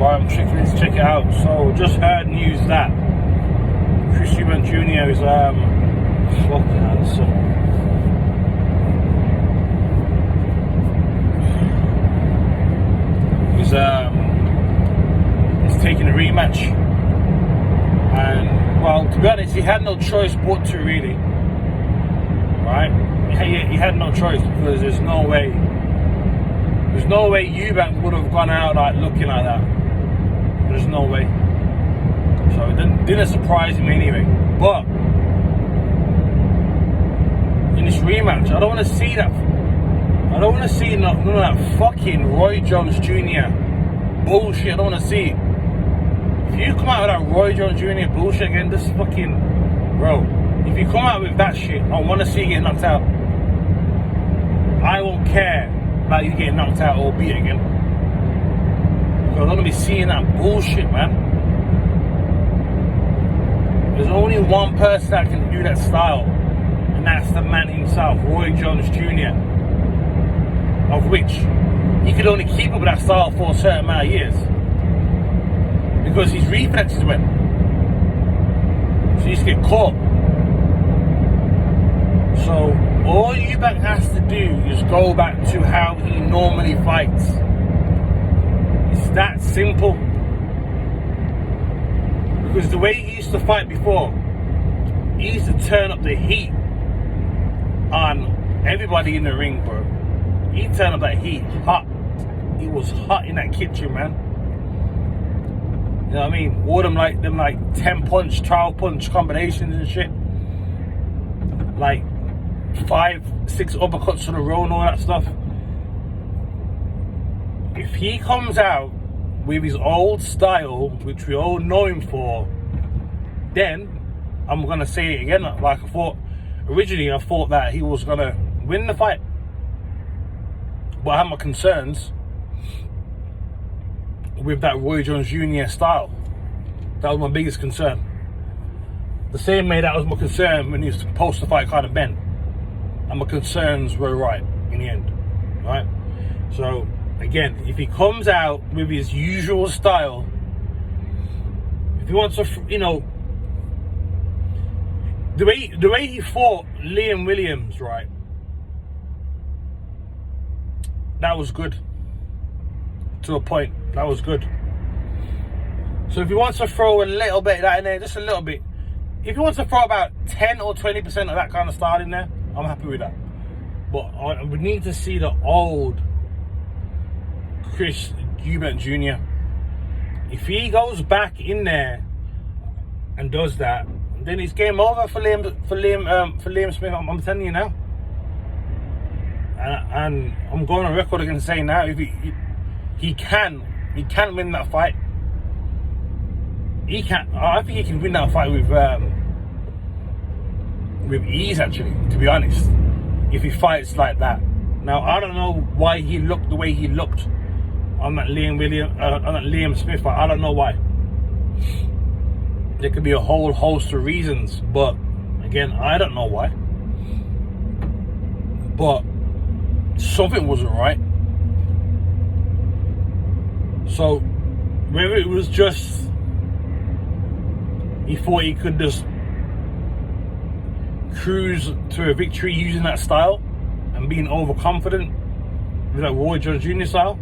Right, I'm checking this, check it out. So just heard news that Eubank Jr. is fucking handsome. He's taking a rematch. And well, to be honest, he had no choice but to, really. Right? He had no choice, because there's no way Eubank would have gone out like looking like that. There's no way. So it didn't surprise me anyway. But in this rematch, I don't want to see that. I don't want to see none of that fucking Roy Jones Jr. bullshit. I don't want to see it. If you come out with that Roy Jones Jr. bullshit again, this fucking bro. If you come out with that shit, I want to see you get knocked out. I won't care about you getting knocked out or beat again. Because I'm gonna be seeing that bullshit, man. There's only one person that can do that style, and that's the man himself, Roy Jones Jr. Of which he could only keep up with that style for a certain amount of years, because his reflexes went. So he used to get caught. So all Eubank has to do is go back to how he normally fights. It's that simple. Because the way he used to fight before, he used to turn up the heat on everybody in the ring, bro. He turned up that heat hot. He was hot in that kitchen, man. You know what I mean? All them like 10 punch, 12 punch combinations and shit. Like 5-6 uppercuts in a row and all that stuff. If he comes out with his old style, which we all know him for, then I'm gonna say it again. Like I thought that he was gonna win the fight, but I have my concerns with that Roy Jones Jr. style. That was my biggest concern. The same way that was my concern when he was supposed to fight Conor Ben. And my concerns were right in the end, right? So again, if he comes out with his usual style, if he wants to, you know, the way he fought Liam Williams, right? That was good. To a point, that was good. So if he wants to throw a little bit of that in there, just a little bit. If he wants to throw about 10 or 20% of that kind of style in there, I'm happy with that. But I would need to see the old Chris Eubank Jr. If he goes back in there and does that, then it's game over for Liam Smith. I'm telling you now. And I'm going on record again saying now, if he can win that fight. He can. I think he can win that fight with ease, actually, to be honest, if he fights like that. Now, I don't know why he looked the way he looked on that Liam Smith fight. I don't know why. There could be a whole host of reasons, but again, I don't know why. But something wasn't right. So whether it was just he thought he could just cruise to a victory using that style and being overconfident with that Roy Jones Jr. style,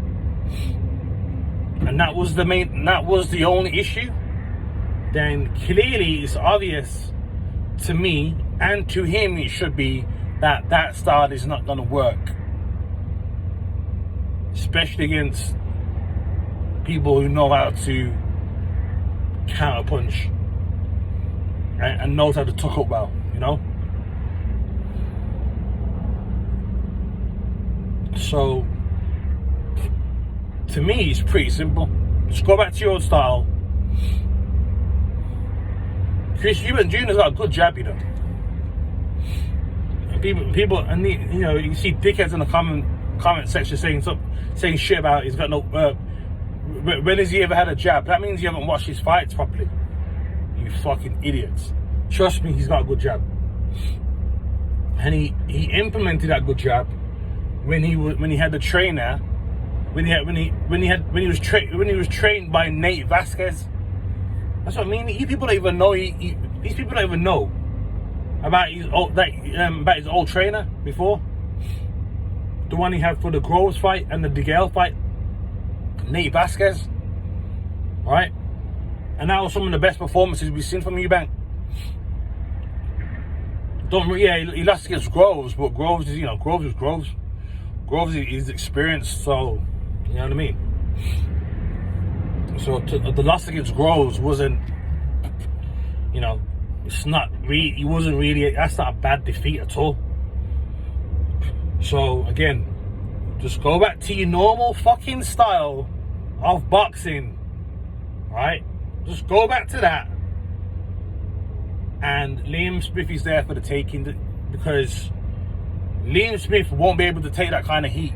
and that was the only issue, then clearly it's obvious to me and to him it should be that style is not going to work, especially against people who know how to counter punch and knows how to tuck up well, you know. So to me it's pretty simple. Just go back to your old style. Chris Eubank Jr.'s got a good jab, you know. People, and you know, you see dickheads in the comment section saying shit about he's got no. When has he ever had a jab? That means you haven't watched his fights properly. You fucking idiots. Trust me, he's got a good jab, and he implemented that good jab when he had the trainer when he was trained by Nate Vasquez. That's what I mean. These people don't even know. These people don't even know about his old trainer before. The one he had for the Groves fight and the DeGale fight, Nate Vasquez. All right, and that was some of the best performances we've seen from Eubank. He lost against Groves, but Groves is Groves is Groves. Groves is experienced, so you know what I mean. So the loss against Groves wasn't, it's not really. He wasn't really. That's not a bad defeat at all. So again, just go back to your normal fucking style of boxing, right? Just go back to that. And Liam Smith is there for the taking, because Liam Smith won't be able to take that kind of heat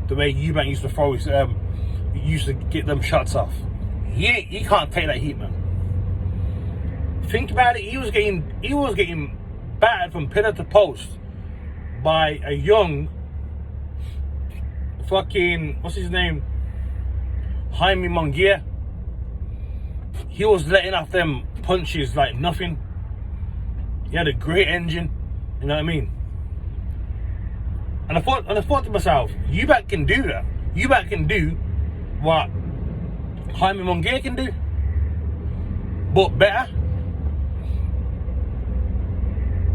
the way Eubank used to throw his, used to get them shots off. He can't take that heat, man. Think about it. He was getting battered from pillar to post by a young fucking, what's his name, Jaime Munguia. He was letting off them punches like nothing. He had a great engine, you know what I mean? And I thought to myself, Eubank can do that. Eubank can do what Jaime Munguia can do, but better.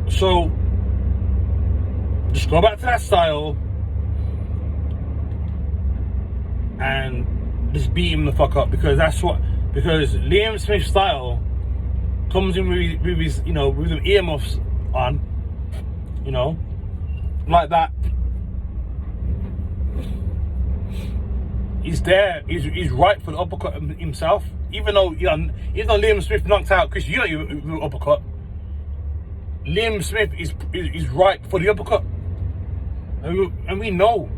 So just go back to that style and just beat him the fuck up, because Liam Smith's style comes in with his, with some earmuffs on, like that. He's there. He's right for the uppercut himself. Even though Liam Smith knocked out Chris Eubank with the uppercut, Liam Smith is right for the uppercut, and we know.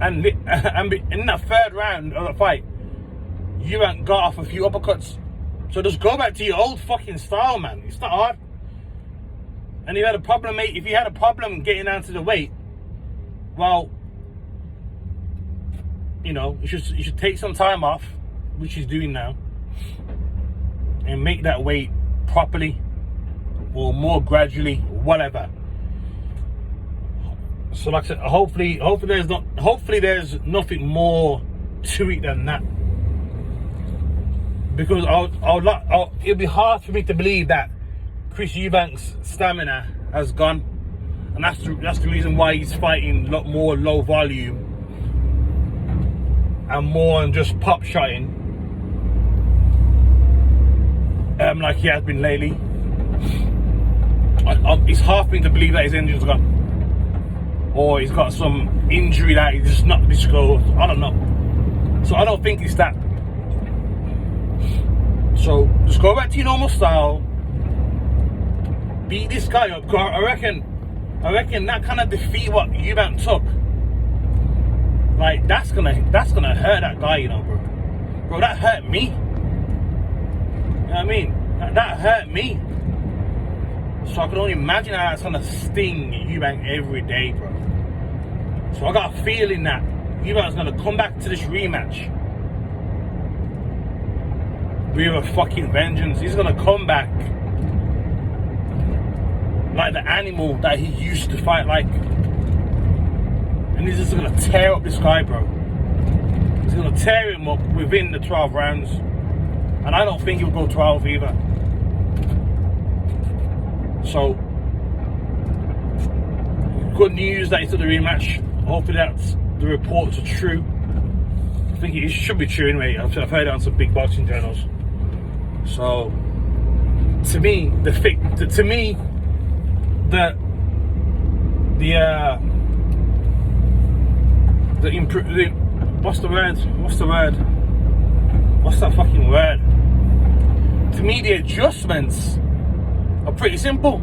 And in that third round of the fight, Eubank got off a few uppercuts. So just go back to your old fucking style, man. It's not hard. And if you had a problem, mate, if you had a problem getting down to the weight, well, you should take some time off, which he's doing now, and make that weight properly or more gradually, whatever. So like I said, hopefully there's nothing more to it than that. Because it'll be hard for me to believe that Chris Eubank's stamina has gone, and that's the reason why he's fighting a lot more low volume and more than just pop shotting, like he has been lately. It's hard for me to believe that his engine's gone, or he's got some injury that he's just not disclosed. I don't know. So I don't think it's that. So just go back to your normal style. Beat this guy up. I reckon that kind of defeat what Eubank took, like that's gonna hurt that guy, bro. That hurt me. You know what I mean? That hurt me. So I can only imagine how that's gonna sting Eubank every day, bro. So I got a feeling that Eubank's gonna come back to this rematch with a fucking vengeance. He's gonna come back like the animal that he used to fight like, and he's just gonna tear up this guy, bro. He's gonna tear him up within the 12 rounds, and I don't think he'll go 12 either. So good news that it's at the rematch. Hopefully that's the reports are true. I think it should be true anyway. I've heard it on some big boxing journals. So to me, what's that fucking word? To me, the adjustments are pretty simple.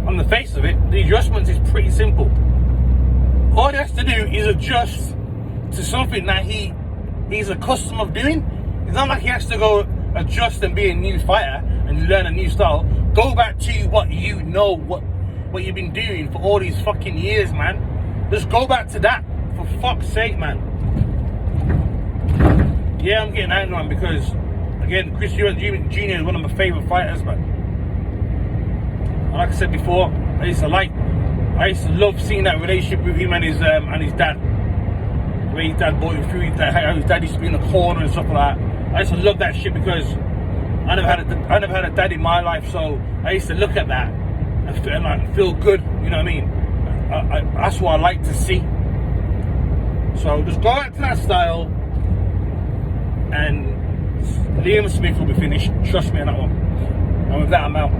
On the face of it, the adjustments is pretty simple. All he has to do is adjust to something that he's accustomed of doing. It's not like he has to go adjust and be a new fighter and learn a new style. Go back to what you know, what you've been doing for all these fucking years, man. Just go back to that, for fuck's sake, man. yeah, I'm getting angry, man, because again, Chris Eubank Jr. is one of my favourite fighters, man. And like I said before, I used to love seeing that relationship with him and his dad. The way his dad brought him through, how his dad used to be in the corner and stuff like that. I used to love that shit because I never had a dad in my life, so I used to look at that and feel good. You know what I mean? That's what I like to see. So just go back to that style, and Liam Smith will be finished. Trust me on that one. And with that, I'm out.